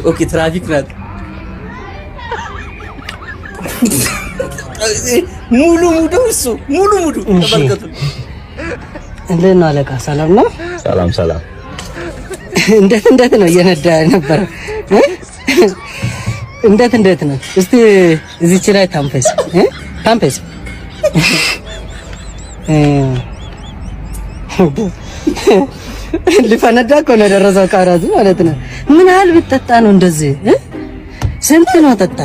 ኦኬ ትራፊክ ናት። ሙሉ እሱ ሙሉ ተመልከቱ። እንዴት ነው አለቃ? ሰላም ነው? ሰላም። እንዴት ነው እየነዳ ነበር? እንዴት ነው? እስቲ እዚች ላይ ታምፔስ ሊፈነዳ እኮ ነው የደረሰው ቃራቱ ማለት ነው። ምን ያህል ብትጠጣ ነው እንደዚህ? ስንት ነው ጠጣ?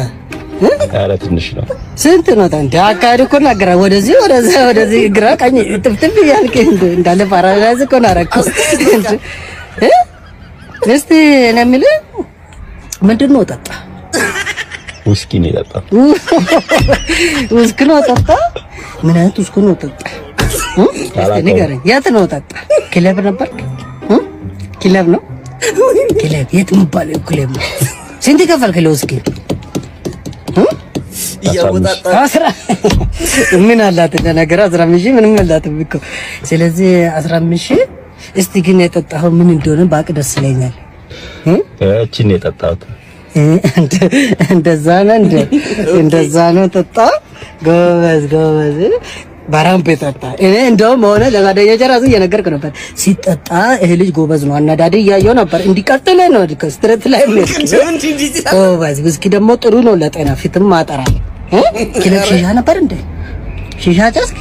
ኧረ ትንሽ ነው። ስንት ነው እንደ አካሄድ እኮ ናገራ ወደዚህ ግራ ቀኝ ጥፍጥፍ ያልከ እንዳለ ፓራላይዝ እኮ ናረከው። እስቲ እኔ የምልህ ምንድን ነው ጠጣ? ውስኪ ነው የጠጣ። ውስኪ ነው ጠጣ? ምን አይነት ውስኪ ነው ጠጣ? ንገረኝ። የት ነው ጠጣ? ክለብ ነበርክ? ክለብ ነው? ክለብ የት የሚባለው ክለብ ነው? ስንት ከፈልክ ለውስኪ? ምን አላት ነገር 15 ምንም አላትም እኮ። ስለዚህ 15 እስቲ ግን የጠጣኸው ምን እንደሆነ ባቅ ደስ ይለኛል። እቺ ነው የጠጣሁት። እንደዛ ነው ጠጣ። ጎበዝ ባራምፔ ጠጣ። እኔ እንደውም ሆነ ለጓደኞቼ ራሱ እየነገርኩ ነበር፣ ሲጠጣ ይሄ ልጅ ጎበዝ ነው። አናዳዴ እያየሁ ነበር። እንዲቀጥል ነው ስትሬት ላይ ነው። ጎበዝ ውስኪ ደግሞ ጥሩ ነው ለጤና፣ ፊትም ማጠራል። ክለብ ሺሻ ነበር እንዴ? ሺሻ ጨስክ?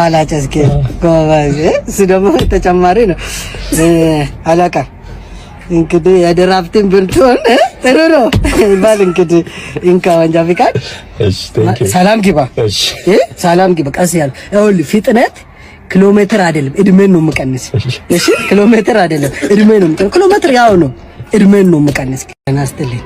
አላጨስክ? ጎበዝ። እሱ ደግሞ ተጨማሪ ነው። አለቃ እንግዲህ የድራፍትን ብልቶን ጥሩ ነው ይባል። እንግዲህ እንካ ወንጃ ፍቃድ። ሰላም ግባ። ቀስ ያለ ይኸውልህ፣ ፍጥነት ኪሎ ሜትር አይደለም እድሜን ነው የምቀንስ። እሺ ኪሎ ሜትር አይደለም እድሜን ነው። ኪሎ ሜትር ያው ነው፣ እድሜን ነው የምቀንስ። ናስትልኝ